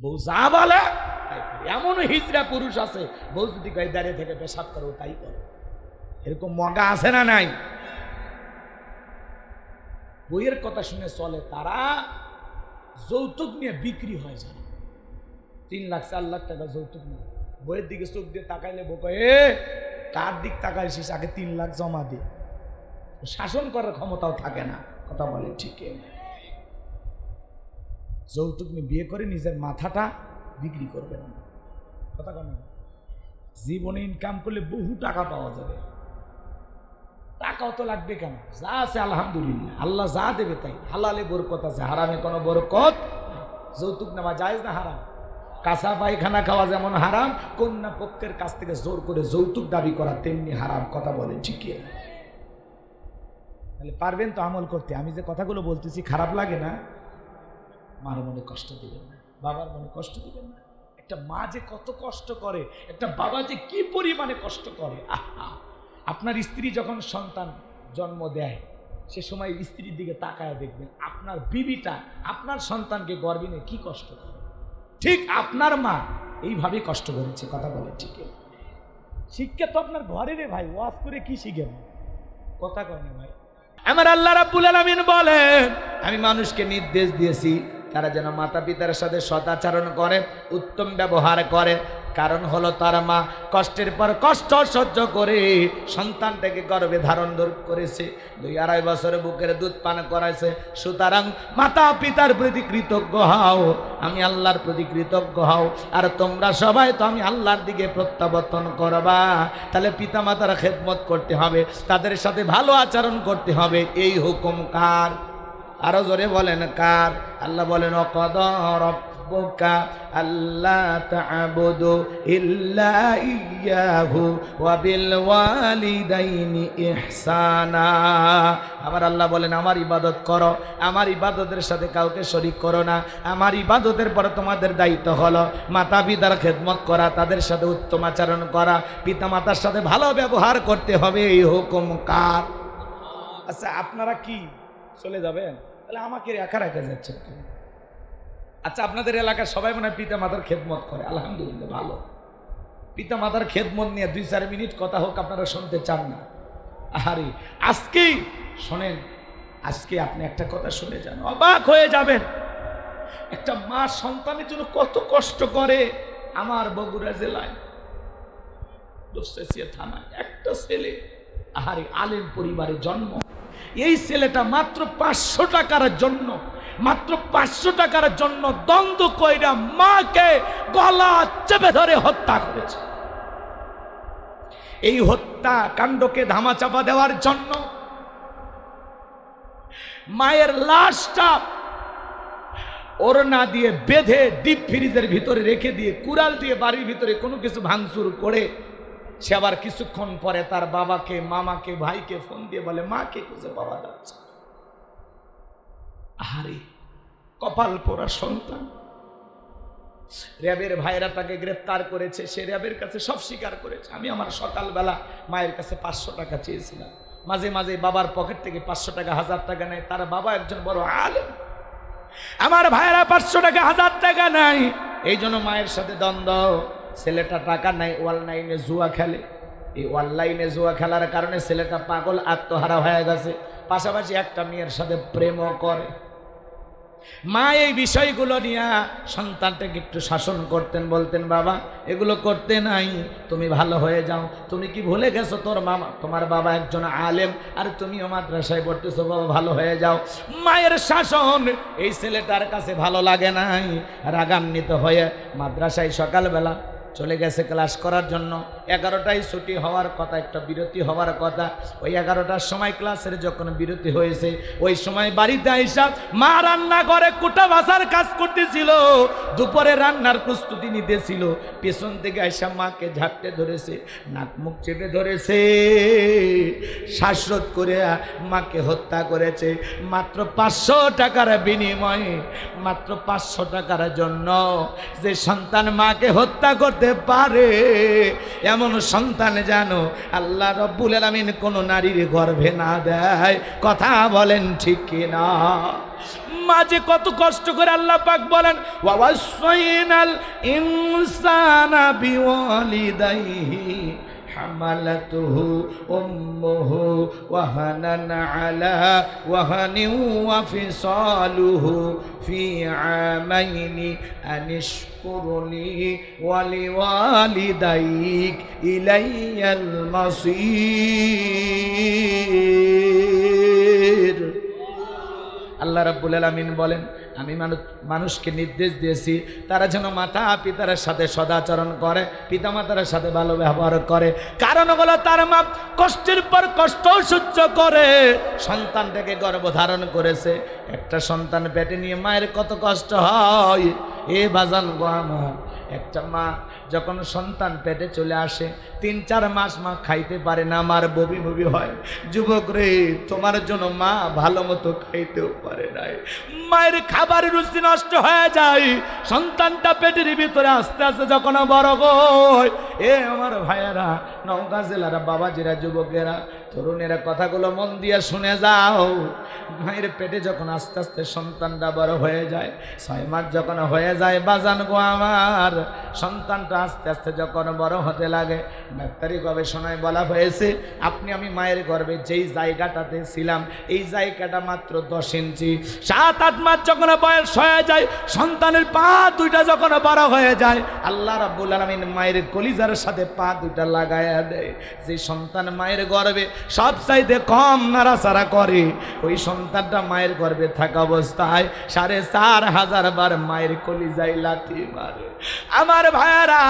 বউ যা বলে তাই করে। এমনও হিজড়া পুরুষ আছে, বউ যদি গায়ে দাঁড়িয়ে থেকে পেশাব করো তাই করে। এরকম মগা আছে না নাই? বইয়ের কথা শুনে চলে তারা, যৌতুক নিয়ে বিক্রি হয় যারা। 3 লাখ 4 লাখ টাকা যৌতুক নিয়ে বইয়ের দিকে চোখ দিয়ে তাকাইলে বউ কয়, এ কার দিক তাকাইছিস, আগে 3 লাখ জমা দে। শাসন করার ক্ষমতাও থাকে না। কথা বলে ঠিক। যৌতুক নিয়ে বিয়ে করে নিজের মাথাটা বিক্রি করবেন না। কথা কেন? জীবনে ইনকাম করলে বহু টাকা পাওয়া যাবে, টাকাও তো লাগবে কেন? যা আছে আলহামদুলিল্লাহ, আল্লাহ যা দেবে তাই। হালালে বরকত আছে, হারামে কোনো বরকত। যৌতুক নেওয়া জায়েজ না হারাম? কাঁচা পায়খানা খাওয়া যেমন হারাম, কন্যা পক্ষের কাছ থেকে জোর করে যৌতুক দাবি করা তেমনি হারাম। কথা বলেন ঠিকই। তাহলে পারবেন তো আমল করতে? আমি যে কথাগুলো বলতেছি খারাপ লাগে না? মার মনে কষ্ট দিবেন না, বাবার মনে কষ্ট দিবেন না। একটা মা যে কত কষ্ট করে, একটা বাবা যে কি পরিমাণে কষ্ট করে। আহা, আপনার স্ত্রী যখন সন্তান জন্ম দেয় সে সময় স্ত্রীর দিকে তাকায় দেখবেন আপনার বিবিটা আপনার সন্তানকে গর্ভে নিয়ে কি কষ্ট করে। ঠিক আপনার মা এইভাবেই কষ্ট করেছে। কথা বলে ঠিক। শিক্ষা তো আপনার ঘরে রে ভাই, ওয়াজ করে কি শিখেন? কথা কয় ভাই। আমার আল্লাহ রাব্বুল আলামিন বলেন, আমি মানুষকে নির্দেশ দিয়েছি তারা যেন মাতা পিতার সাথে সদাচরণ করে, উত্তম ব্যবহার করে। কারণ হলো তার মা কষ্টের পর কষ্ট সহ্য করে সন্তানটাকে গর্ভে ধারণ করেছে, 2-2.5 বছর বুকের দুধ পান করাইছে। সুতরাং মাতা পিতার প্রতি কৃতজ্ঞ হও, আমি আল্লাহর প্রতি কৃতজ্ঞ হও। আর তোমরা সবাই তো আমি আল্লাহর দিকে প্রত্যাবর্তন করবা। তাহলে পিতা মাতার খেদমত করতে হবে, তাদের সাথে ভালো আচরণ করতে হবে। এই হুকুম কার? আরো জোরে বলেন কার? আল্লাহ বলেন, ওয়াকাদা রাব্বুকা আল্লা তা'বুদু ইল্লা ইয়্যাহু ওয়া বিল ওয়ালিদাইনি ইহসানা। আমার আল্লাহ বলেন, আমার ইবাদত করো, আমার ইবাদতের সাথে কাউকে শরীক করো না। আমার ইবাদতের পরে তোমাদের দায়িত্ব হলো মাতা পিতার খেদমত করা, তাদের সাথে উত্তম আচরণ করা, পিতা মাতার সাথে ভালো ব্যবহার করতে হবে। এই হুকুম কার? আচ্ছা, আপনারা কি চলে যাবেন? তাহলে আমাকে একা রেখে যাচ্ছে। আচ্ছা, আপনাদের এলাকার সবাই মনে হয় পিতা মাতার খেদমত করে, আলহামদুলিল্লাহ ভালো। পিতা মাতার খেদমত নিয়ে 2-4 মিনিট কথা হোক, আপনারা শুনতে চান না? আরে আজকেই শোনেন, আজকে আপনি একটা কথা শুনে যান, অবাক হয়ে যাবেন। একটা মা সন্তানের জন্য কত কষ্ট করে। আমার বগুড়া জেলায় দোস্তেছিয়া থানায় একটা ছেলে, আহারে আলেম পরিবারে জন্ম। এই ছেলেটা মাত্র 500 টাকার জন্য, মাত্র 500 টাকার জন্য দ্বন্দ্ব কইরা মাকে গলা চেপে ধরে হত্যা করেছে। এই হত্যা কাণ্ডকে ধামাচাপা দেওয়ার জন্য মায়ের লাশটা ওড়না দিয়ে বেঁধে ডিপ ফ্রিজের ভিতরে রেখে দিয়ে কুড়াল দিয়ে বাড়ির ভিতরে কোনো কিছু ভাঙচুর করে সে আবার কিছুক্ষণ পরে তার বাবাকে, মামাকে, ভাইকে ফোন দিয়ে বলে মাকে খুঁজে পাওয়া যাচ্ছে। আরে কপাল পোড়া সন্তান। র্যাবের ভাইরা তাকে গ্রেফতার করেছে, সে র্যাবের কাছে সব স্বীকার করেছে। আমি আমার সকালবেলা মায়ের কাছে 500 টাকা চেয়েছিলাম। মাঝে মাঝে বাবার পকেট থেকে 500 টাকা 1000 টাকা নেয়, তার বাবা একজন বড় আলেম। আমার ভাইয়েরা 500 টাকা 1000 টাকা নাই, এই জন্য মায়ের সাথে দ্বন্দ্ব। ছেলেটা টাকা নাই, অনলাইনে জুয়া খেলে। এই অনলাইনে জুয়া খেলার কারণে ছেলেটা পাগল, আত্মহারা হয়ে গেছে। পাশাপাশি একটা মেয়ের সাথে প্রেমও করে। মা এই বিষয়গুলো নিয়ে সন্তানটাকে একটু শাসন করতেন, বলতেন বাবা এগুলো করতে নাই, তুমি ভালো হয়ে যাও। তুমি কি ভুলে গেছো তোমার বাবা একজন আলেম, আর তুমিও মাদ্রাসায় পড়তেছো, বাবা ভালো হয়ে যাও। মায়ের শাসন এই ছেলেটার কাছে ভালো লাগে নাই, রাগান্বিত হয়ে মাদ্রাসায় সকালবেলা চলে গেছে ক্লাস করার জন্য। 11টায় ছুটি হওয়ার কথা, একটা বিরতি হওয়ার কথা। ওই 11টার সময় ক্লাসের যখন বিরতি হয়েছে, ওই সময় বাড়িতে আইসা মা রান্না করে কুটা বাসার কাজ করতেছিল, দুপুরে রান্নার প্রস্তুতি নিতেছিল। পেছন থেকে আইসা মাকে ঝাপটে ধরেছে, নাক মুখ চেপে ধরেছে, শ্বাসরোধ করে মাকে হত্যা করেছে। মাত্র 500 টাকার বিনিময়ে, মাত্র 500 টাকার জন্য যে সন্তান মাকে হত্যা করতে হতে পারে এমন সন্তান যেন আল্লাহ রাব্বুল আলামিন কোন নারীর গর্ভে না দেয়। কথা বলেন ঠিক কিনা? মা যে কত কষ্ট করে আল্লাহ পাক বলেন ওয়াসাইনাল ইনসানা বিওয়ালিদাইহি হামালাতুহু উম্মুহু ওয়াহানান আলা ওয়াহানিন ওয়া ফিসালুহু ফি আমাইনি আনিশকুরনি ওয়া লিওয়ালিদাইক ইলাইয়াল মাসির। আল্লাহ রাব্বুল আলামিন বলেন আমি মানুষকে নির্দেশ দিয়েছি তারা যেন মাতা পিতার সাথে সদাচরণ করে, পিতামাতার সাথে ভালো ব্যবহার করে। কারণ হলো তার মা কষ্টের পর কষ্ট সহ্য করে সন্তানটাকে গর্ভধারণ করেছে। একটা সন্তান পেটে নিয়ে মায়ের কত কষ্ট হয় এ বাজান গো আমার। একটা মা যখন সন্তান পেটে চলে আসে ৩-৪ মাস মা খাইতে পারে না, আমার বমি বমি হয়। যুবক রে, তোমার জন্য মা ভালো মতো খাইতেও পারে নাই, মায়ের খাবারের রুচি নষ্ট হয়ে যায়। সন্তানটা পেটের ভিতরে আস্তে আস্তে যখন বড় হয়, এ আমার ভাইয়েরা, নওগাঁ জেলার বাবাজিরা, যুবকেরা, তরুণেরা, কথাগুলো মন দিয়ে শুনে যাও। মায়ের পেটে যখন আস্তে আস্তে সন্তানটা বড় হয়ে যায়, 6 মাস যখন হয়ে যায় বাজান গো আমার, সন্তানটা আস্তে আস্তে যখন বড় হতে লাগে, ডাক্তারি গবেষণায় বলা হয়েছে আমি মায়ের গর্ভে যেই জায়গাটাতে ছিলাম এই জায়গাটা মাত্র 10 ইঞ্চি। 7-8 মাস যখন বয়স হয়ে যায়, সন্তানের পা দুইটা যখন বড় হয়ে যায়, আল্লাহ রাব্বুল আলামিন মায়ের কলিজার সাথে পা দুইটা লাগায়া দেয়। যে সন্তান মায়ের গর্ভে সবচাইতে কম নাড়াচাড়া করে, ওই সন্তানটা মায়ের গর্ভে থাকা অবস্থায় 4500 বার মায়ের কলিজায় লাথি মারে। আমার ভাইয়েরা,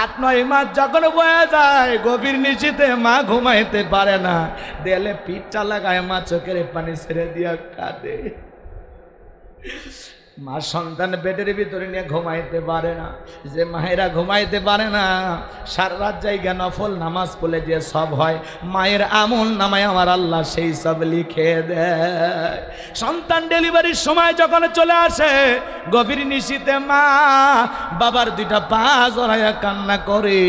8-9 মাস যখন বয়ে যায়, গভীর নিশীথে মা ঘুমাইতে পারে না, দেয়ালে পিঠটা লাগায় মা চোখের পানি ছেড়ে দিয়া কাঁদে। মা সন্তান পেটের ভিতরে নিয়ে ঘুমাইতে পারে না। যে মায়েরা ঘুমাইতে পারে না, সারা রাত জায়গা নফল নামাজ পড়লে যে সব হয়, মায়ের আমল নামায় আমার আল্লাহ সেই সব লিখে দেয়। সন্তান ডেলিভারির সময় যখন চলে আসে, গভীর নিশীথে মা বাবার 2টা পা জড়াইয়া কান্না করে।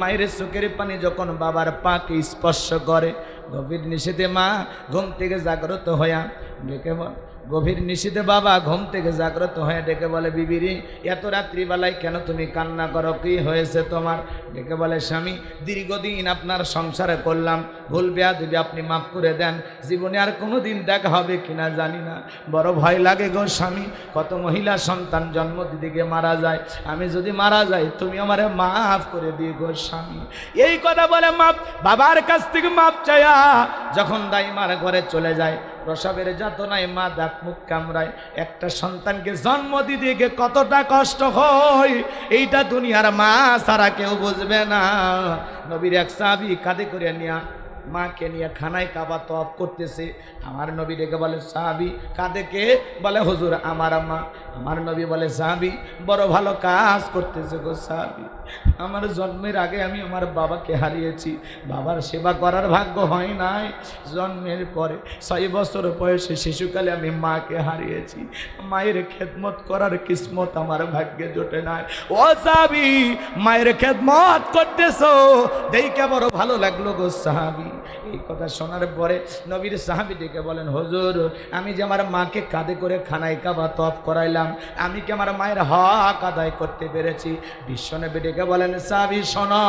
মায়ের চোখের পানি যখন বাবার পাকে স্পর্শ করে, গভীর নিশীথে মা ঘুম থেকে জাগ্রত হইয়া ডেকে বল, গভীর নিশীথে বাবা ঘুম থেকে জাগ্রত হয়ে ডেকে বলে, বিবিরি এত রাত্রিবেলায় কেন তুমি কান্না করো, কি হয়েছে তোমার? ডেকে বলে, স্বামী দীর্ঘদিন আপনার সংসারে করলাম, ভুল বেয়াদবি আপনি মাফ করে দেন, জীবনে আর কোনো দিন দেখা হবে কিনা জানি না, বড় ভয় লাগে গো স্বামী। কত মহিলা সন্তান জন্ম দিতে গিয়ে মারা যায়, আমি যদি মারা যাই তুমি আমারে মাফ করে দিও গো স্বামী। এই কথা বলে মাপ বাবার কাছ থেকে মাপ চাইয়া যখন দাইমার ঘরে চলে যায়, প্রসবের যাতনায় মা দাঁত মুখ কামড়ায়। একটা সন্তানকে জন্ম দিতে গিয়ে কতটা কষ্ট হয়, এইটা দুনিয়ার মা ছাড়া কেউ বুঝবে না। নবীর এক সাহাবী কাঁধে করে নিয়ে মাকে নিয়ে খানায় কাবা তওয়াফ করতেছে। আমার নবী ডেকে বলে, সাহাবী কাঁধে কে? বলে, হুজুর আমার মা। আমার নবী বলে, সাহাবী বড় ভালো কাজ করতেছে গো সাহাবী, আমার জন্মের আগে আমি আমার বাবাকে হারিয়েছি, বাবার সেবা করার ভাগ্য হয় নাই। জন্মের পরে 6 বছর বয়সে শিশুকালে আমি মাকে হারিয়েছি, মায়ের খেদমত করার কিসমত আমার ভাগ্যে জোটে নাই। ও সাহাবী, মায়ের খেদমত করতেছো দেখে বড় ভালো লাগলো গো সাহাবী। এই কথা শোনার পরে নবীর সাহাবী ডেকে বলেন, হুজুর আমি যে আমার মাকে কাঁধে করে খানায় কাবা তওয়াফ করাইলাম, আমি কি আমার মায়ের হক আদায় করতে পেরেছি? বিশ্বনবী ডেকে বলেন, সাহাবী শোনো,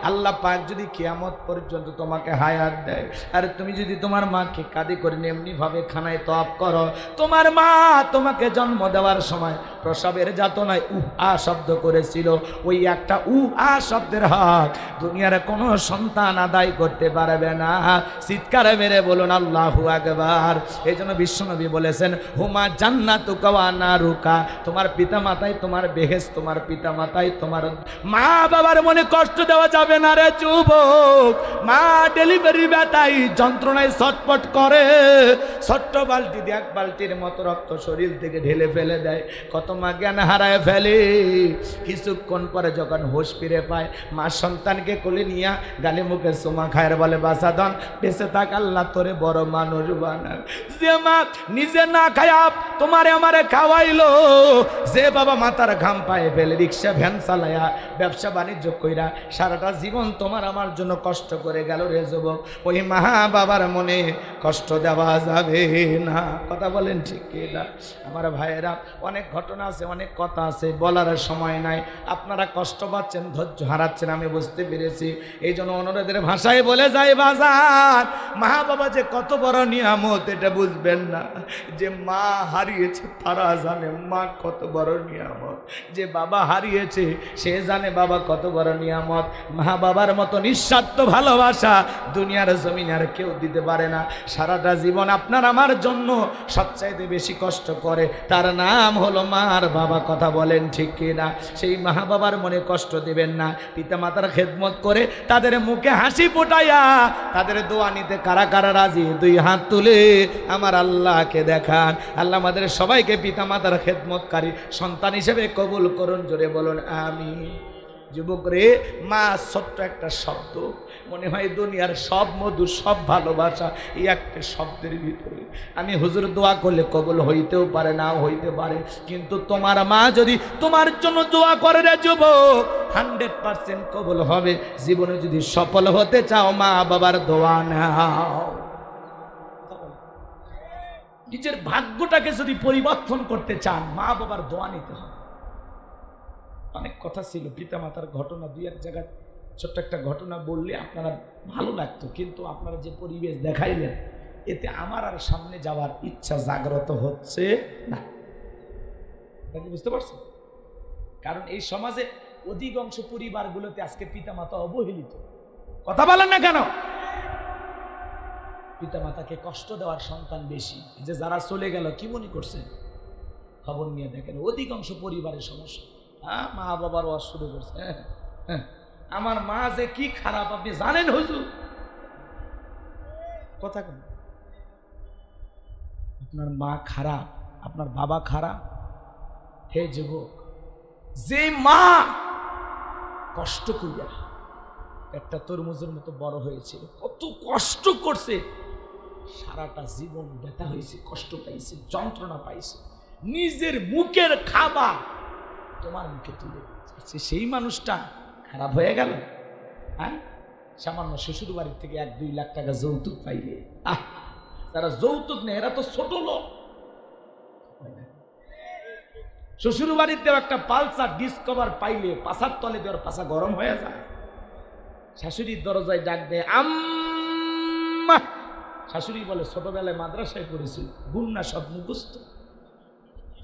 আল্লাহ পাক যদি কিয়ামত পর্যন্ত তোমাকে হায়াত দেয়, আর তুমি যদি তোমার মাকে কাঁধে করে এমনি ভাবে খানায় তওয়াফ করো, তোমার মা তোমাকে জন্ম দেওয়ার সময় প্রসবের যাতনায় উহা শব্দ করেছিল, ওই একটা উহা শব্দের হক দুনিয়ার কোনো সন্তান আদায় করতে পারবে না। চিৎকার মেরে বলুন আল্লাহু আকবার। এই জন্য বিশ্বনবী বলেছেন, হুমা জান্নাতুকা ওয়া নারুকা, তোমার পিতা মাতাই তোমার বেহেশত, তোমার পিতা মাতাই তোমার। মা বাবার মনে কষ্ট দেওয়া যাবে না রে যুবক। মা ডেলিভারি ব্যথায় যন্ত্রণায় ছটফট করে, ছোট্ট বালতি দিয়ে 1 বালতির মতো রক্ত শরীর থেকে ঢেলে ফেলে দেয়। কত মা জ্ঞান হারায় ফেলে। কিছুক্ষণ পরে যখন হোশ ফিরে পায়, মা সন্তানকে কোলে নিয়া গালে মুখে চুমা খায়ের বলে, বাসাদন বেঁচে থাক, আল্লাহ তোরে বড় মানুষ বানান। যে মা নিজে না খায়া তোমারে আমারে খাওয়াইলো, যে বাবা মাথার ঘাম পায়ে ফেলে রিক্সা ভ্যান চালায়া ব্যবসা বাণিজ্য কইরা সারাটা জীবন তোমার আমার জন্য কষ্ট করে গেল রে যুবক, ওই মা বাবার মনে কষ্ট দেওয়া যাবে না। কথা বলেন ঠিক না? আমার ভাইয়েরা, অনেক ঘটনা আছে, অনেক কথা আছে, বলার সময় নাই। আপনারা কষ্ট পাচ্ছেন, ধৈর্য হারাচ্ছেন, আমি বুঝতে পেরেছি। এই জন্য অনুরোধের ভাষায় বলে যাই, বাজার মা বাবা যে কত বড় নিয়ামত এটা বুঝবেন না। যে মা হারিয়েছে তারা জানে মা কত বড় নিয়ামত, যে বাবা হারিয়েছে সে জানে বাবা কত বড় নিয়ামত। মা বাবার মতো নিঃস্বার্থ ভালোবাসা দুনিয়ার জমিনে আর কেউ দিতে পারে না। সারাটা জীবন আপনার আমার জন্য সবচাইতে বেশি কষ্ট করে, তার নাম হলো মার বাবা। কথা বলেন ঠিক কিনা? সেই মা বাবার মনে কষ্ট দিবেন না। পিতা মাতার খেদমত করে তাদের মুখে হাসি ফোটাইয়া তাদের দোয়া নিতে কারা কারা রাজি? দুই হাত তুলে আমার আল্লাহকে দেখান। আল্লাহ আমাদের সবাইকে পিতা মাতার খেদমতকারী সন্তান হিসেবে কবুল করুন। জোরে বলুন আমিন। যুবক রে, মা ছোট্ট একটা শব্দ, মনে হয় দুনিয়ার সব মধু সব ভালোবাসা এই একটা শব্দের ভিতরে। আমি হুজুর দোয়া করলে কবুল হইতেও পারে, নাও হইতে পারে, কিন্তু তোমার মা যদি তোমার জন্য দোয়া করে রে যুবক, 100% কবুল হবে। জীবনে যদি সফল হতে চাও, মা বাবার দোয়া নাও। নিজের ভাগ্যটাকে যদি পরিবর্তন করতে চান, মা বাবার দোয়া নিতে হবে। অনেক কথা ছিল পিতা মাতার ঘটনা, দুই এক জায়গায় ছোট্ট একটা ঘটনা বললে আপনারা ভালো লাগতো, কিন্তু আপনারা যে পরিবেশ দেখাইলেন এতে আমার আর সামনে যাওয়ার ইচ্ছা জাগ্রত হচ্ছে না। বুঝতে পারছেন? কারণ এই সমাজে অধিকাংশ পরিবারগুলোতে আজকে পিতা মাতা অবহেলিত। কথা বলেন না কেন? পিতা মাতাকে কষ্ট দেওয়ার সন্তান বেশি। যে যারা চলে গেল কি মনে করছেন? খবর নিয়ে দেখেন অধিকাংশ পরিবারের সমস্যা। মা বাবার ওয়াজ শুরু করছে, আমার মা যে কি খারাপ আপনি জানেন হুজুর? কথা কেন? আপনার মা খারাপ, আপনার বাবা খারাপ? হে যুবক, যে মা কষ্ট করিয়া একটা তরমুজের মতো বড় হয়েছে, কত কষ্ট করছে, সারাটা জীবন ব্যথা হয়েছে, কষ্ট পাইছে, যন্ত্রণা পাইছে, নিজের মুখের খাবার তোমার মুখে তুলে দিচ্ছে, সেই মানুষটা খারাপ হয়ে গেল? হ্যাঁ, সামান্য শ্বশুর বাড়ির থেকে 1-2 লাখ টাকা যৌতুক পাইলে, যারা যৌতুক নেই এরা তো ছোট লোক। শ্বশুর বাড়িতে একটা পালসার ডিসকভার পাইলে পাশার তলে দেওয়ার পাশা গরম হয়ে যায়। শাশুড়ির দরজায় ডাক দেয় আম্মা, শাশুড়ি বলে ছোটবেলায় মাদ্রাসায় পড়েছিল, গুন্না সব মুখস্থ।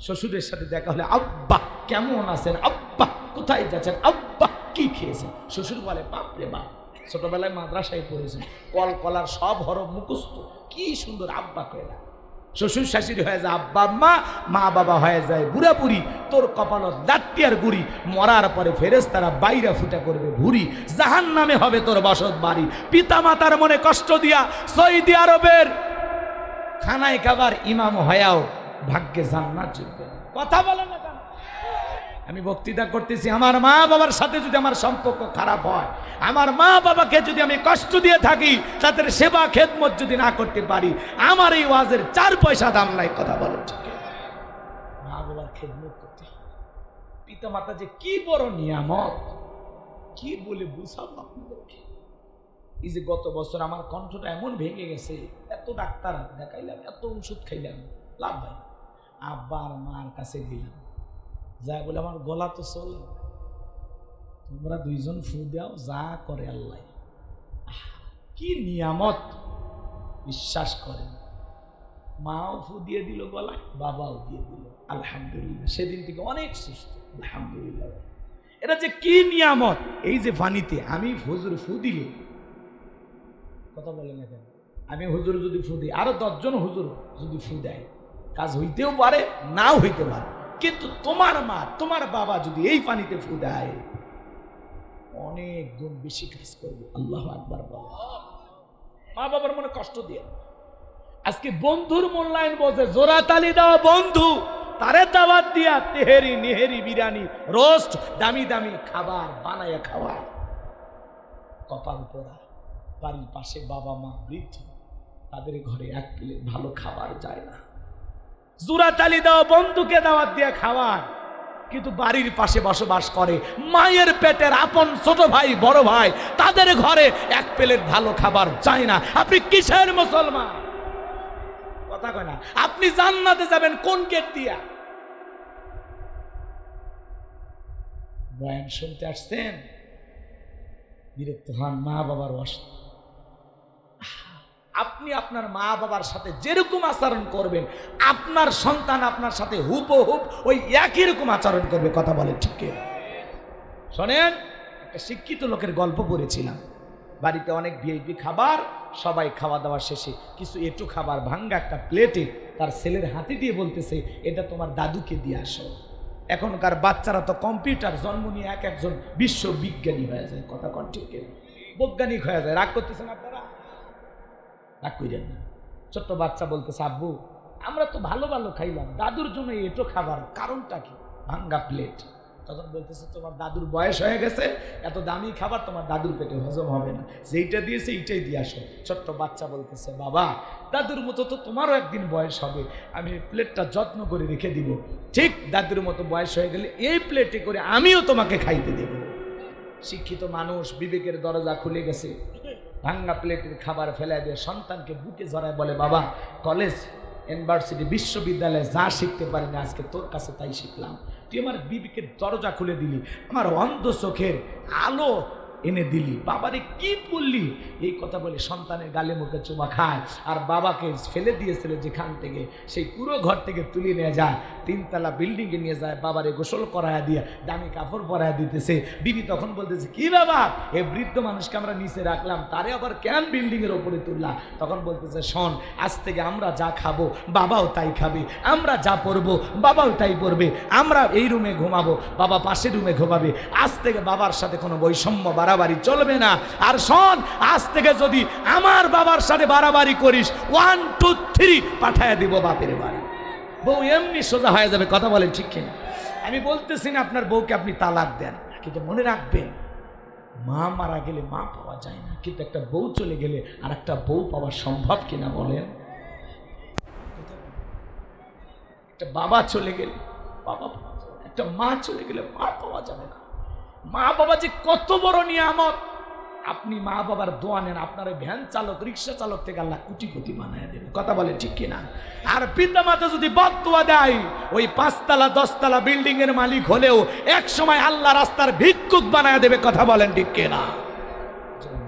শ্বশুরের সাথে দেখা হলে আব্বা কেমন আছেন, আব্বা কোথায় যাচ্ছেন, আব্বা কি খেয়েছেন? শ্বশুর বলে বাপরে বাপ, ছোটবেলায় মাদ্রাসায় পড়েছেন, কল কলার সব হরফ মুখস্থ, কি সুন্দর আব্বা কয় না। শ্বশুর শাশুড়ি হয়ে যায় আব্বা আম্মা, মা বাবা হয়ে যায় বুড়া বুড়ি। তোর কপালত লাত্তি আর গুড়ি, মরার পরে ফেরেশতারা বাইরা ফুটা করবে ভুরি, জাহান্নামে হবে তোর বসত বাড়ি। পিতা মাতার মনে কষ্ট দিয়া সৌদি আরবের খানায় খাবার ইমাম হয়াও ভাগ্যে জান্নাত জুটবে। কথা বলে না কেন? আমি বক্তৃতা করতেছি, আমার মা বাবার সাথে যদি আমার সম্পর্ক খারাপ হয়, আমার মা বাবাকে যদি আমি কষ্ট দিয়ে থাকি, তাদের সেবা খেদমত যদি না করতে পারি, আমার এই ওয়াজের 4 পয়সা দাম নাই। কথা বলেন ঠিক? মা বাবার খেদমত করতে হবে। পিতা মাতা যে কি বড় নিয়ামত, কি বলে বুঝাবো আপনাদেরকে। এই যে গত বছর আমার কণ্ঠটা এমন ভেঙে গেছে, এত ডাক্তার দেখাইলাম, এত ওষুধ খাইলাম, লাভ হয়। আব্বা আর মার কাছে গেলাম, যা বলে আমার গলা তো চল, তোমরা 2 জন ফু দাও, যা করে আল্লাহ। কি নিয়ামত, বিশ্বাস করেন। মাও ফু দিয়ে দিল গলায়, বাবাও দিয়ে দিল, আলহামদুলিল্লাহ। সেদিন থেকে অনেক সুস্থ, আলহামদুলিল্লাহ। এটা যে কি নিয়ামত। এই যে পানিতে আমি হুজুর ফু দিলে, কথা বলে না কেন, আমি হুজুর যদি ফু দিই, আরো 10 জন হুজুর যদি ফু দেয়, কাজ হইতেও পারে নাও হইতে পারে, কিন্তু তোমার মা তোমার বাবা যদি এই পানিতে ফু দেয়, অনেক গুণ বেশি কাজ করবে। আল্লাহু আকবার। মা বাবার মনে কষ্ট দিয়ে আজকে বন্ধুর মূল্যায়ন বোঝে, জোড়া তালি দাও বন্ধু, তারে দাওয়াত দিয়া তেহেরি নেহেরি বিরিয়ানি রোস্ট দামি দামি খাবার বানায় খাওয়া। কপাল পোড়া, বাড়ির পাশে বাবা মা বৃদ্ধ, তাদের ঘরে এক প্লেট ভালো খাবার যায় না। জুরা তালি দাও, বন্ধুকে দাওয়াত দিয়ে খাওয়ার, কিন্তু বাড়ির পাশে বসবাস করে মায়ের পেটের আপন ছোট ভাই বড় ভাই, তাদের ঘরে এক প্লেট ভালো খাবার যায় না। আপনি কিসের মুসলমান? কথা কয় না। আপনি জান্নাতে যাবেন কোন গেট দিয়া? বয়ান শুনতে আসছেন, বিরক্ত হন মা বাবার অসুখ। আপনি আপনার মা বাবার সাথে যেরকম আচরণ করবেন, আপনার সন্তান আপনার সাথে হুবহুব ওই একই রকম আচরণ করবে। কথা বলে ঠিক? শোনেন, একটা শিক্ষিত লোকের গল্প পড়েছিলাম। বাড়িতে অনেক ভিআইপি খাবার, সবাই খাওয়া দাওয়া শেষে কিছু একটু খাবার ভাঙ্গা একটা প্লেটে তার ছেলের হাতে দিয়ে বলতেছে, এটা তোমার দাদুকে দিয়ে আসো। এখনকার বাচ্চারা তো কম্পিউটার জন্ম নিয়ে এক একজন বিশ্ববিজ্ঞানী হয়ে যায়। কথা কন ঠিক? বৈজ্ঞানিক হয়ে যায়। রাগ করতেছেন আপনারা? রাগ করেন না। ছোট্ট বাচ্চা বলতেছে, আব্বু আমরা তো ভালো ভালো খাইলাম, দাদুর জন্য এটো খাবার, কারণটা কি? ভাঙ্গা প্লেট। তখন বলতেছে, তোমার দাদুর বয়স হয়ে গেছে, এত দামি খাবার তোমার দাদুর পেটে হজম হবে না, যেইটা দিয়েছে এইটাই দিয়ে আসো। ছোট্ট বাচ্চা বলতেছে, বাবা দাদুর মতো তো তোমারও একদিন বয়স হবে, আমি প্লেটটা যত্ন করে রেখে দিব, ঠিক দাদুর মতো বয়স হয়ে গেলে এই প্লেটে করে আমিও তোমাকে খাইতে দেব। শিক্ষিত মানুষ, বিবেকের দরজা খুলে গেছে, ভাঙ্গা প্লেটের খাবার ফেলে দিয়ে সন্তানকে বুকে জড়ায় বলে, বাবা কলেজ ইউনিভার্সিটি বিশ্ববিদ্যালয়ে যা শিখতে পারি না আজকে তোর কাছে তাই শিখলাম। তুই আমার বিবেকের দরজা খুলে দিলি, আমার অন্ধ চোখের আলো এনে দিলি, বাবারে কি বললি? এই কথা বলে সন্তানের গালে মুখে চুমা খায়, আর বাবাকে ফেলে দিয়েছিল যেখান থেকে, সেই পুরো ঘর থেকে তুলে নিয়ে যায়, 3 তলা বিল্ডিংয়ে নিয়ে যায়, বাবারে গোসল করায় দিয়ে দামি কাপড় পরায় দিতেছে। বিবি তখন বলতেছে, কি বাবা এই বৃদ্ধ মানুষকে আমরা নিচে রাখলাম, তারে আবার কেন বিল্ডিংয়ের ওপরে তুললা? তখন বলতেছে, শোন, আজ থেকে আমরা যা খাবো বাবাও তাই খাবে, আমরা যা পরবো বাবাও তাই পরবে, আমরা এই রুমে ঘুমাবো, বাবা পাশের রুমে ঘুমাবে, আজ থেকে বাবার সাথে কোনো বৈষম্য বাড়াবাড়ি চলবে না। আর শোন, আজ থেকে যদি আমার বাবার সাথে বাড়াবাড়ি করিস 1 2 3 পাঠায় দিব বাপের বাড়ি। বউ এমনি সোজা হয়ে যাবে। কথা বলেন ঠিক কিনা? আমি বলতেছি না আপনার বউকে আপনি তালাক দেন, কিন্তু মনে রাখবেন, মা মারা গেলে মা পাওয়া যায় না, কিন্তু একটা বউ চলে গেলে আর একটা বউ পাওয়া সম্ভব কিনা বলেন? একটা বাবা চলে গেলে বাবা পাওয়া যাবে, একটা মা চলে গেলে মা পাওয়া যাবে না। মা বাবা যে কত বড় নিয়ামত! আপনি মা বাবার দোয়া নেন, আপনার ভ্যান চালক রিক্সা চালক থেকে আল্লাহ কোটি কোটি বানায় দেবে। কথা বলে ঠিক কিনা? আর পিতা মাতা যদি বদদোয়া দেয়, ওই 5 তলা 10 তলা বিল্ডিং এর মালিক হলেও এক সময় আল্লাহ রাস্তার ভিক্ষুক বানায় দেবে। কথা বলেন ঠিক কিনা?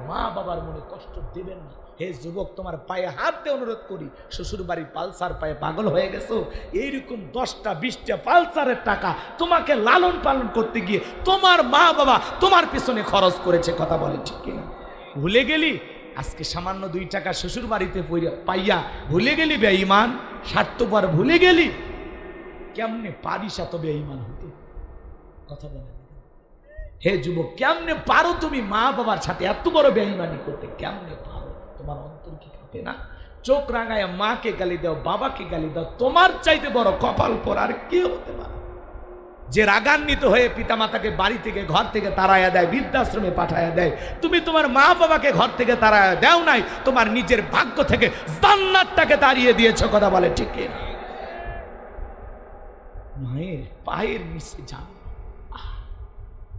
মা বাবার মনে কষ্ট দিবেন না। হে যুবক, তোমার পায়ে হাত দিয়ে অনুরোধ করি, শ্বশুর বাড়ি পালসার পায়ে পাগল হয়ে গেছো, এইরকম 10টা 20টা পালসারের টাকা তোমাকে লালন পালন করতে গিয়ে তোমার মা বাবা তোমার পিছনে খরচ করেছে। কথা বলে ঠিক কিনা? ভুলে গেলি আজকে সামান্য 2 টাকা শ্বশুর বাড়িতে পাইয়া ভুলে গেলি বেঈমান, স্বার্থপর ভুলে গেলি? কেমনে পারিস এত বেঈমান হতে? কথা বলে হে যুবক, কেমনে পারো তুমি মা বাবার সাথে এত বড় বেঈমানি করতে? কেমনে পারো? তোমার অন্তর কি কাঁপে না? চোখ রাঙায় মাকে গালি দাও, বাবাকে গালি দাও, তোমার চাইতে বড় কপাল পর আর কে হতে পারে? যে রাগান্বিত হয়ে পিতামাতাকে বাড়ি থেকে ঘর থেকে তাড়াইয়া দেয়, বৃদ্ধাশ্রমে পাঠাইয়া দেয়, তুমি তোমার মা বাবাকে ঘর থেকে তাড়াইয়া দেও নাই, তোমার নিজের ভাগ্য থেকে জান্নাতটাকে তাড়িয়ে দিয়েছ। কথা বলে ঠিক না? মায়ের পায়ের নিচে যান,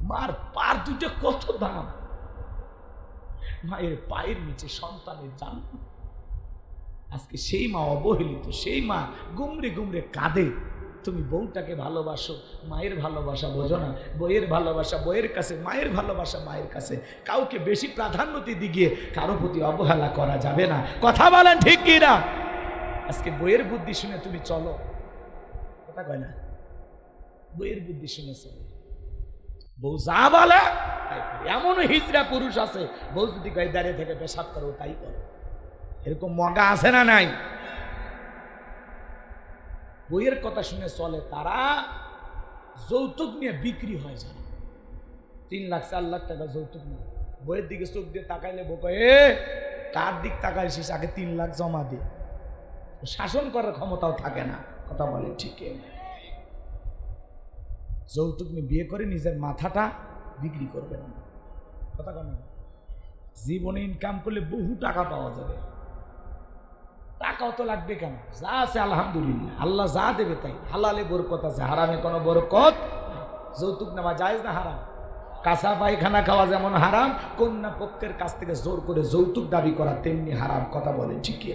মার পার দুটো কত দাম! মায়ের পায়ের নিচে সন্তানের জান্নাত। আজকে সেই মা অবহেলিত, সেই মা গুমরে গুমরে কাঁদে। তুমি বউটাকে ভালোবাসো, মায়ের ভালোবাসা বোঝো না, বইয়ের ভালোবাসা বইয়ের কাছে, মায়ের ভালোবাসা মায়ের কাছে। কাউকে বেশি প্রাধান্য দিতে গিয়ে কারো প্রতি অবহেলা করা যাবে না। কথা বলেন ঠিক কি না? আজকে বইয়ের বুদ্ধি শুনে তুমি চলো, কথা কয় না, বইয়ের বুদ্ধি শুনে চলো। বউ যা বলে এমনও হিজড়া পুরুষ আছে, বউ যদি গায়ে দাঁড়িয়ে থেকে পেশাব করো তাই করো, এরকম মগা আছে না নাই? বইয়ের কথা শুনে চলে তারা, যৌতুক নিয়ে বিক্রি হয় যারা। 3 লাখ 4 লাখ টাকা যৌতুক নিয়ে বইয়ের দিকে চোখ দিয়ে তাকাইলে বউ কয়, এ কার দিক তাকাইছিস, আগে 3 লাখ জমা দে। শাসন করার ক্ষমতাও থাকে না। কথা বলে ঠিক। যৌতুক নিয়ে বিয়ে করে নিজের মাথাটা বিক্রি করবেন না। কথা কেন? জীবনে ইনকাম করলে বহু টাকা পাওয়া যাবে, টাকাও তো লাগবে কেন? যা আছে আলহামদুলিল্লাহ, আল্লাহ যা দেবে তাই। হালালে বরকত আছে, হারামে কোনো বরকত। যৌতুক নেওয়া জায়েজ না হারাম? কাঁচা পায়খানা খাওয়া যেমন হারাম, কন্যা পক্ষের কাছ থেকে জোর করে যৌতুক দাবি করা তেমনি হারাম। কথা বলেন ঠিক কি?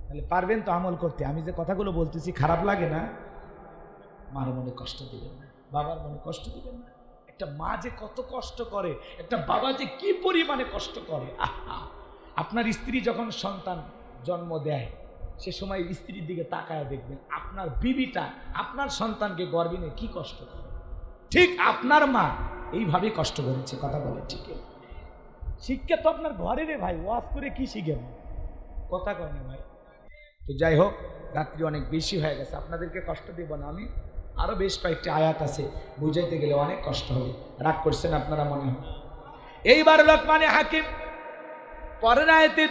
তাহলে পারবেন তো আমল করতে? আমি যে কথাগুলো বলতেছি খারাপ লাগে না? মার মনে কষ্ট দিবেন না, বাবার মনে কষ্ট দিবেন না। একটা মা যে কত কষ্ট করে, একটা বাবা যে কি পরিমাণে কষ্ট করে। আহা, আপনার স্ত্রী যখন সন্তান জন্ম দেয় সে সময় স্ত্রীর দিকে তাকায় দেখবেন আপনার বিবিটা আপনার সন্তানকে গর্ভে নিয়ে কি কষ্ট করে। ঠিক আপনার মা এইভাবেই কষ্ট করেছে। কথা বলে ঠিক? শিক্ষা তো আপনার ঘরে রে ভাই, ওয়াজ করে কি শিখেন? কথা কয় না ভাই। তো যাই হোক, রাত্রি অনেক বেশি হয়ে গেছে, আপনাদেরকে কষ্ট দেব না। আমি আরো বেশ কয়েকটি আয়াত আছে, বুঝাইতে গেলে অনেক কষ্ট হবে। রাগ করছেন আপনারা মনে হয়? এইবার লোকমানে হাকিম পরের আয়াতে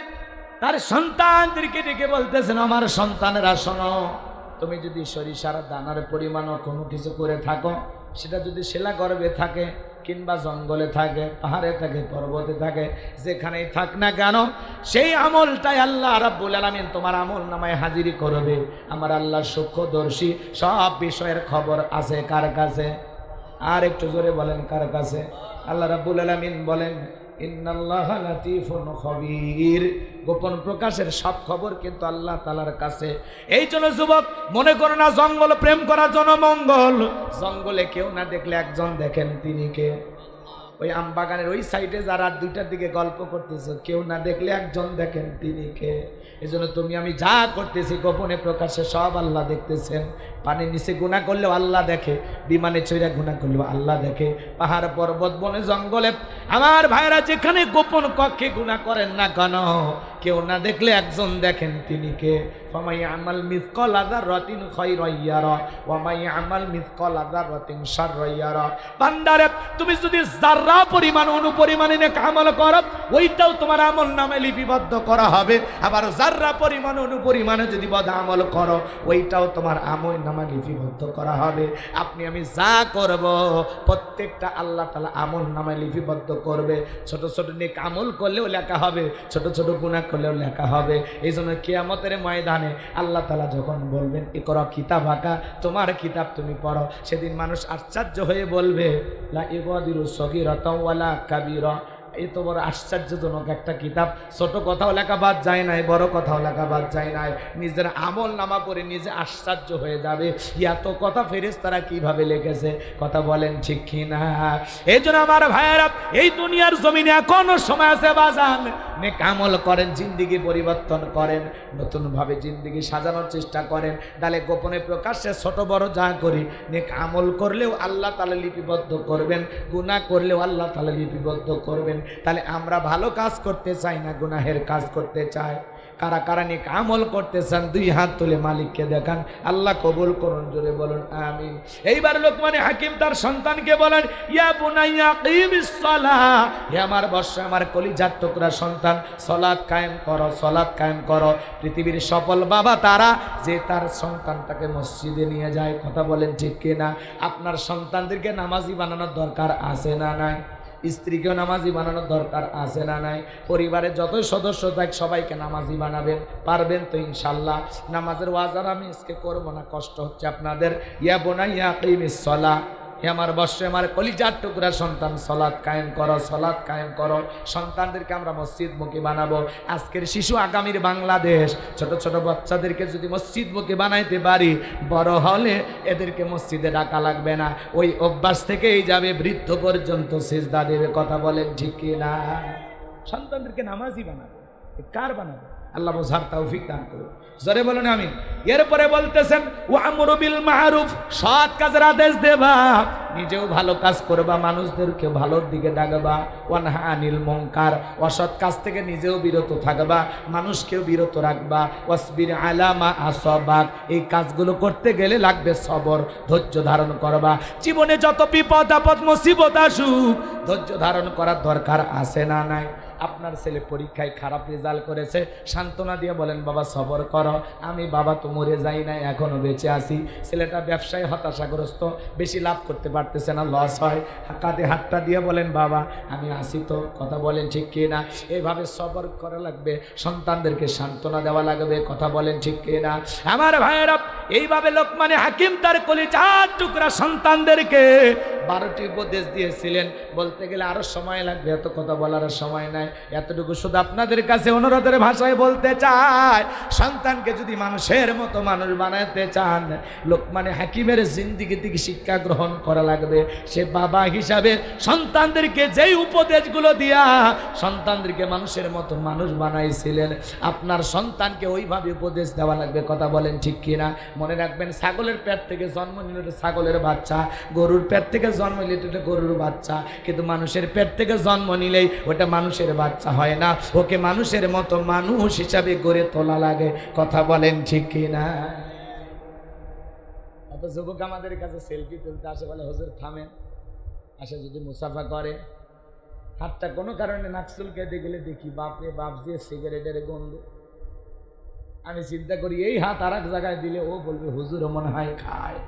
তার সন্তানদেরকে ডেকে বলতেছেন, আমার সন্তানেরা শোনো, তুমি যদি সরিষার দানার পরিমাণও কোনো কিছু করে থাকো, সেটা যদি শিলা গর্ভে থাকে কিংবা জঙ্গলে থাকে, পাহাড়ে থাকে, পর্বতে থাকে, যেখানেই থাক না কেন, সেই আমলটাই আল্লাহ রাব্বুল আলামিন তোমার আমল নামায় হাজিরি করবে। আমার আল্লাহ সূক্ষ্মদর্শী, সব বিষয়ের খবর আছে কার কাছে? আর একটু জোরে বলেন, কার কাছে? আল্লাহ রাব্বুল আলামিন বলেন, ইন্নাল্লাহা লাতীফুন খবীর, গোপন প্রকাশের সব খবর কিন্তু আল্লাহ তাআলার কাছে। এই জন্য যুবক, মনে করো না জঙ্গল প্রেম করার জন্য মঙ্গল। জঙ্গলে কেউ না দেখলে একজন দেখেন, তিনি কে? ওই আম বাগানের ওই সাইডে যারা 2টার দিকে গল্প করতেছে, কেউ না দেখলে একজন দেখেন, তিনি কে? এই জন্য তুমি আমি যা করতেছি গোপনে প্রকাশে সব আল্লাহ দেখতেছেন। পানির নিচে গুনাহ করলেও আল্লাহ দেখে, বিমানে চড়ে গুনাহ করলেও আল্লাহ দেখে, পাহাড় পর্বত বনে জঙ্গলে আমার ভাইরা যেখানে গোপন কক্ষে গুনাহ করেন না কেন, কেউ না দেখলে একজন দেখেন, তিনি কে? ফামাই আমাল মিসকালা যাররাতিন খায়রান ইয়ারা ওয়া মাই আমাল মিসকালা যাররাতিন শাররান ইয়ারা। বান্দারে, তুমি যদি যাররা পরিমাণ অনুপরিমাণে নেক আমল করো, ওইটাও তোমার আমল নামে লিপিবদ্ধ করা হবে। আবার যাররা পরিমাণ অনুপরিমাণে যদি বদ আমল করো, ওইটাও তোমার আমল নামে লিপিবদ্ধ করা হবে। আপনি আমি যা করব প্রত্যেকটা আল্লাহ তাআলা আমল নামে লিপিবদ্ধ করবে। ছোট ছোট নেক আমল করলেও লেখা হবে, ছোট ছোট গুনাহ করলেও লেখা হবে। এই জন্য কিয়ামতের ময়দানে আল্লাহ তাআলা যখন বলবেন, ইকরা কিতাবাকা, তোমার কিতাব তুমি পড়ো, সেদিন মানুষ আশ্চর্য হয়ে বলবে, লা ইগাদিরু সগীরাতাও ওয়ালা কাবীরা। এত বড় আশ্চর্যজনক একটা কিতাব, ছোট কথাও লেখা বাদ যায় নাই, বড় কথাও লেখা বাদ যায় নাই। নিজের আমল নামা পড়ে নিজে আশ্চর্য হয়ে যাবে, এত কথা ফেরেশতারা কিভাবে লিখেছে। কথা বলেন ঠিক কি না? এই জন্য আমার ভাইয়েরা, এই দুনিয়ার জমিনে এখনো সময় আছে বাজান, নেক আমল করেন, জিন্দেগি পরিবর্তন করেন, নতুনভাবে জিন্দেগি সাজানোর চেষ্টা করেন। তাহলে গোপনে প্রকাশ্যে ছোট বড় যা করি, নেক আমল করলেও আল্লাহ তাআলা লিপিবদ্ধ করবেন, গুনাহ করলেও আল্লাহ তাআলা লিপিবদ্ধ করবেন। তাহলে আমরা ভালো কাজ করতে চাই না গুনাহের কাজ করতে চাই? কারা কারা নেক আমল করতে চান 2 হাত তুলে মালিককে দেখান, আল্লাহ কবুল করুন, জোরে বলুন আমিন। এইবার লোকমানে হাকিম তার সন্তানকে বলেন, ইয়া বুনাইয়া কিমিস সালাহ, হে আমার বর্ষ, আমার কলিজার টুকরা সন্তান, সালাত কায়েম করো, সালাত কায়েম করো। পৃথিবীর সফল বাবা তারা যে তার সন্তানটাকে মসজিদে নিয়ে যায়। কথা বলেন ঠিক কিনা? আপনার সন্তানদেরকে নামাজি বানানোর দরকার আছে না নাই? স্ত্রীকেও নামাজি বানানোর দরকার আছে না নাই? পরিবারের যতই সদস্য থাক সবাইকে নামাজি বানাবেন, পারবেন তো ইনশাল্লাহ? নামাজের ওয়াজ আর আমি আজকে করবো না, কষ্ট হচ্ছে আপনাদের। ইয়া বুনাইয়া কিমিস সালাহ, হে আমার বর্ষে, আমার কলিজার টুকরা সন্তান, সালাত কায়েম করো, সালাত কায়েম করো। সন্তানদেরকে আমরা মসজিদমুখী বানাবো। আজকের শিশু আগামীর বাংলাদেশ। ছোট ছোট বাচ্চাদেরকে যদি মসজিদমুখী বানাইতে পারি, বড় হলে এদেরকে মসজিদে ডাকা লাগবে না, ওই অভ্যাস থেকেই যাবে, বৃদ্ধ পর্যন্ত সিজদা দেবে। কথা বলেন ঠিক কি না? সন্তানদেরকে নামাজি বানাবো। কার বানাবো? আল্লাহ বোঝার তৌফিক দান করুন, জোরে বলুন আমিন। এরপরে বলতেছেন, ওয়ামরু বিল মারুফ, সৎ কাজের আদেশ দেবা, নিজেও ভালো কাজ করবা, মানুষদেরকে ভালোর দিকে ডাকবা। ওয়ানহা আনিল মুনকার, অসৎ কাজ থেকে নিজেও বিরত থাকবা, মানুষকেও বিরত রাখবা। ওয়াসবির আলা মা আসাবাক, এই কাজগুলো করতে গেলে লাগবে সবর, ধৈর্য ধারণ করবা। জীবনে যত বিপদ আপদ মুসিবত আসুক, ধৈর্য ধারণ করার দরকার আছে না নাই? আপনার ছেলে পরীক্ষায় খারাপ রেজাল্ট করেছে, সান্ত্বনা দিয়ে বলেন বাবা সবর করো, আমি বাবা তো মরে যাই নাই, এখনো বেঁচে আছি। ছেলেটা ব্যবসায় হতাশাগ্রস্ত, বেশি লাভ করতে পারতেছে না, লস হয়, কাঁধে হাতটা দিয়ে বলেন বাবা আমি আসি তো, কথা বলেন ঠিক কি না? এইভাবে সবর করা লাগবে, সন্তানদেরকে সান্ত্বনা দেওয়া লাগবে, কথা বলেন ঠিক কি না? আমার ভাইয়েরা, এইভাবে লোকমানে হাকিম তার কলিজার টুকরা সন্তানদেরকে 12টি উপদেশ দিয়েছিলেন। বলতে গেলে আরো সময় লাগবে, এত কথা বলার সময় নাই। এতটুকু শুধু আপনাদের কাছে অনুরোধের ভাষায় বলতে চাই, সন্তানকে যদি মানুষের মতো মানুষ বানাতে চান, লোকমানে হাকিমের জিন্দিগি থেকে শিক্ষা গ্রহণ করা লাগবে। সে বাবা হিসাবে সন্তানদেরকে যেই উপদেশগুলো দিয়া সন্তানদেরকে মানুষের মতো মানুষ বানাইছিলেন, আপনার সন্তানকে ওইভাবে উপদেশ দেওয়া লাগবে, কথা বলেন ঠিক কিনা? মনে রাখবেন, ছাগলের পেট থেকে জন্ম নিল ছাগলের বাচ্চা, গরুর পেট থেকে জন্ম নিলে এটা গরুর বাচ্চা, কিন্তু মানুষের পেট থেকে জন্ম নিলেই ওটা মানুষের বাচ্চা হয় না, ওকে মানুষের মতো মানুষ হিসাবে গড়ে তোলা লাগে, কথা বলেন ঠিক কিনা? অত যুবক আমাদের কাছে সেলফি তুলতে আসে, বলে হুজুর থামেন, আসে যদি মুসাফা করে, হাতটা কোনো কারণে নাকসুল কেটে গেলে দেখি বাপরে বাপ যে সিগারেটের গন্ধ। আমি চিন্তা করি এই হাত আর এক জায়গায় দিলে ও বলবে হুজুরও মনে হয় খায়,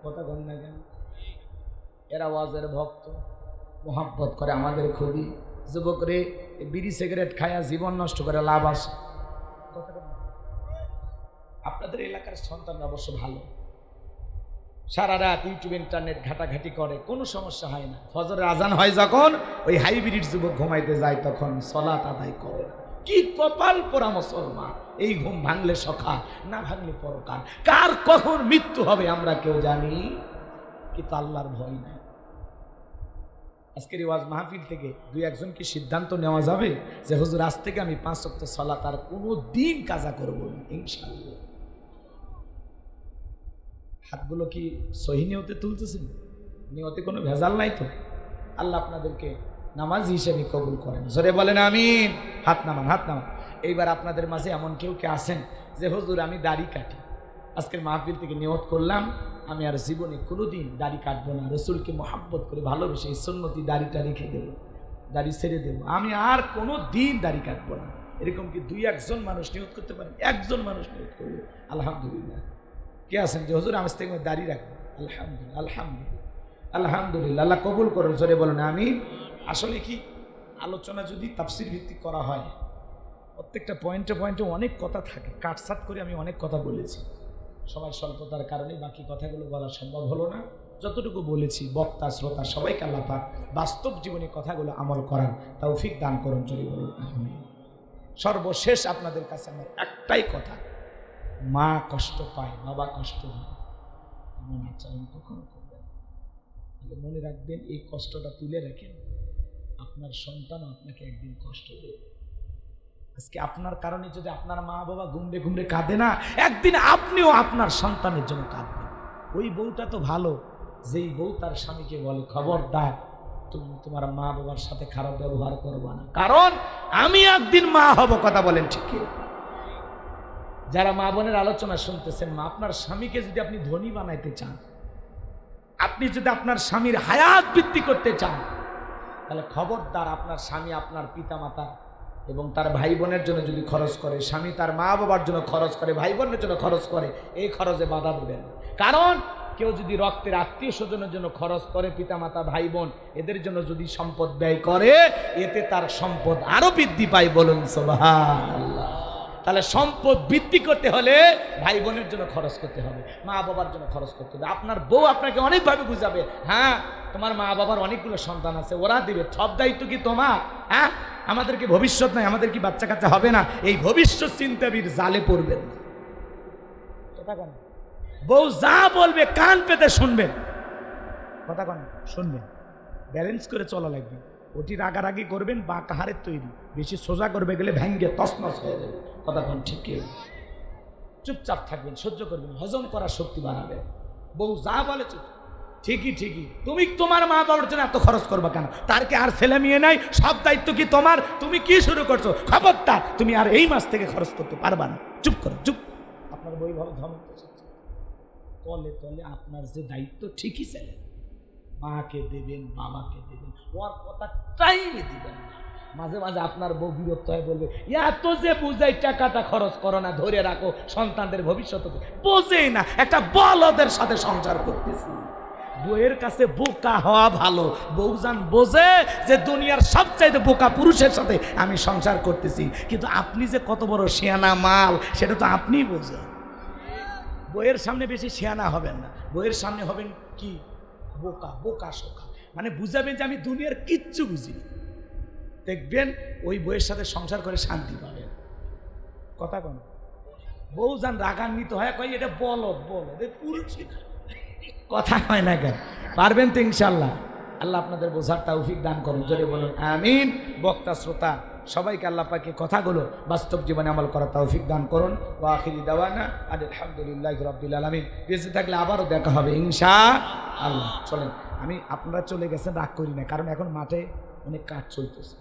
কথা বল না কেন? এরা ওয়াজের ভক্ত, মোহাব্বত করে আমাদের খুবই। যুবক রে, বিড়ি সিগারেট খায়া জীবন নষ্ট করে লাভ আসে? আপনাদের এলাকার সন্তান অবশ্য ভালো, সারা রাত ইউটিউব ইন্টারনেট ঘাটাঘাটি করে, কোনো সমস্যা হয় না। ফজরের আজান হয় যখন, ওই হাইব্রিড যুবক ঘুমাইতে যায় তখন সালাত আদায় করে। কি কপাল পোড়া মুসলমান! এই ঘুম ভাঙলে সকাল, না ভাঙলে পরকাল। কার কখন মৃত্যু হবে আমরা কেউ জানি, কিন্তু আল্লাহর ভয় নাই। আজকের ওয়াজ মাহফিল থেকে দুই একজন কি সিদ্ধান্ত নেওয়া যাবে যে হুজুর আজ থেকে আমি 5 ওয়াক্ত সালাত আর কোনো দিন কাজা করবো না, ইনশাআল্লাহ? হাতগুলো কি সহি নিয়তে তুলতেছেন? নিয়তে কোনো ভেজাল নাই তো? আল্লাহ আপনাদেরকে নামাজ হিসেবে কবুল করেন, জোরে বলেন আমিন। হাত নামান, হাত নামান। এইবার আপনাদের মাঝে এমন কেউ কে আছেন যে হুজুর আমি দাড়ি কাটি, আজকের মাহফিল থেকে নিয়ত করলাম আমি আর জীবনে কোনোদিন দাড়ি কাটবো না, রসুলকে মোহাব্বত করে ভালোবেসে এই সুন্নতি দাড়িটা রেখে দেবো, দাড়ি ছেড়ে দেবো, আমি আর কোনো দিন দাড়ি কাটবো না? এরকম কি দুই একজন মানুষ নিয়ত করতে পারেন? একজন মানুষ নিয়ত করবে, আলহামদুলিল্লাহ। কে আছেন যে হুজুর আজ থেকে দাড়ি রাখবো? আলহামদুলিল্লাহ, আলহামদুলিল্লাহ, আলহামদুলিল্লাহ। আল্লাহ কবুল করুন, জোরে বলেন আমি। আসলে কি আলোচনা যদি তাফসির ভিত্তিক করা হয়, প্রত্যেকটা পয়েন্টে পয়েন্টে অনেক কথা থাকে, কাটসাট করে আমি অনেক কথা বলেছি, সময় স্বল্পতার কারণে বাকি কথাগুলো বলা সম্ভব হলো না। যতটুকু বলেছি বক্তা শ্রোতা সবাইকে আল্লাহ পাক বাস্তব জীবনে কথাগুলো আমল করার তৌফিক দান করুন, জোরে বলুন আমিন। সর্বশেষ আপনাদের কাছে আমার একটাই কথা, মা কষ্ট পায়, বাবা কষ্ট হয়, এমন আচরণ কখনো করবেন। মনে রাখবেন, এই কষ্টটা তুলে রাখেন, আপনার সন্তান আপনাকে একদিন কষ্ট দেবে। আজকে আপনার কারণে যদি আপনার মা বাবা ঘুমড়ে ঘুমড়ে কাঁদে না, একদিন আপনিও আপনার সন্তানের জন্য কাঁদবেন। ওই বউটা তো ভালো, যেই বউ তার স্বামীকে বলে খবরদার তুমি তোমার মা বাবার সাথে খারাপ ব্যবহার করবা না, কারণ আমি একদিন মা হব, কথা বলেন ঠিক কি? যারা মা বোনের আলোচনা শুনতেছেন, মা আপনার স্বামীকে যদি আপনি ধনী বানাইতে চান, আপনি যদি আপনার স্বামীর হায়াত বৃদ্ধি করতে চান, তাহলে খবরদার আপনার স্বামী আপনার পিতামাতা এবং তার ভাই বোনের জন্য যদি খরচ করে, স্বামী তার মা বাবার জন্য খরচ করে, ভাই বোনের জন্য খরচ করে, এই খরচে বাধা দেবেন। কারণ কেউ যদি রক্তের আত্মীয় স্বজনের জন্য খরচ করে, পিতামাতা ভাই বোন এদের জন্য যদি সম্পদ ব্যয় করে, এতে তার সম্পদ আরো বৃদ্ধি পায়, বলুন সুবহানাল্লাহ। তাহলে সম্পদ বৃদ্ধি করতে হলে ভাই বোনের জন্য খরচ করতে হবে, মা বাবার জন্য খরচ করতে হবে। আপনার বউ আপনাকে অনেকভাবে বুঝাবে, হ্যাঁ তোমার মা বাবার অনেকগুলো সন্তান আছে, ওরা দিবে, সব দায়িত্ব কি তোমার? হ্যাঁ আমাদের কি ভবিষ্যৎ নাই, আমাদের কি বাচ্চা কাচ্চা হবে না? এই ভবিষ্যৎ চিন্তাবিদ জালে পড়বেন না, কথা কন। বউ যা বলবে কান পেতে শুনবেন, কথা কন, শুনবেন, ব্যালেন্স করে চলা লাগবে। ওটি রাগারাগি করবেন বা কাহারের তৈরি, বেশি সোজা করবে গেলে ভেঙ্গে তছনছ হয়ে যাবে, কথা কন ঠিক কি? চুপচাপ থাকবেন, সহ্য করবেন, হজম করার শক্তি বাড়াবে। বউ যা বলে চুপ, ঠিকই ঠিকই, তুমি তোমার মা বাবার জন্য এত খরচ করবা কেন? তার কি আর ছেলে মেয়ে নাই? সব দায়িত্ব কি তোমার? তুমি কি শুরু করছো? খবরদার, তুমি আর এই মাস থেকে খরচ করতে পারবা না, চুপ করো, চুপ। আপনার বই ভালো ধর্ম তলে তলে আপনার যে দায়িত্ব ঠিকই ছেলে, মাকে দেবেন, বাবাকে দেবেন, ওর কথা টাইমে দিবেন না। মাঝে মাঝে আপনার বউ বিরক্ত হয়ে বলবে, এত যে বুঝাই টাকাটা খরচ করো না, ধরে রাখো সন্তানদের ভবিষ্যৎ। বোঝেই না, একটা বলদের সাথে সংসার করতেছি। বউয়ের কাছে বোকা হওয়া ভালো। বউজান বোঝে যে দুনিয়ার সবচাইতে বোকা পুরুষের সাথে আমি সংসার করতেছি, কিন্তু আপনি যে কত বড় শিয়ানা মাল সেটা তো আপনিই বোঝেন। বইয়ের সামনে বেশি শিয়ানা হবেন না, বইয়ের সামনে হবেন কি বোকা, বোকা শোকা, মানে বুঝাবেন যে আমি দুনিয়ার কিচ্ছু বুঝি না। দেখবেন ওই বইয়ের সাথে সংসার করে শান্তি পাবেন। কথা কোন বউ যান রাগান্বিত হয়, কয় এটা বলদ বলদ, পুরুষ কথা হয় না কেন? পারবেন তো ইনশাল্লাহ। আল্লাহ আপনাদের বোঝার তৌফিক দান করুন, জোরে বলুন আমিন। বক্তা শ্রোতা সবাইকে আল্লাহ পাকের কথাগুলো বাস্তব জীবনে আমল করার তৌফিক দান করুন। ওয়া আখিরি দাওয়ানা আলহামদুলিল্লাহি রাব্বিল আলামিন। বেঁচে থাকলে আবারও দেখা হবে ইনশাআল্লাহ। চলেন, আপনারা চলে গেছেন, রাগ করি না, কারণ এখন মাঠে অনেক কাজ চলতেছে।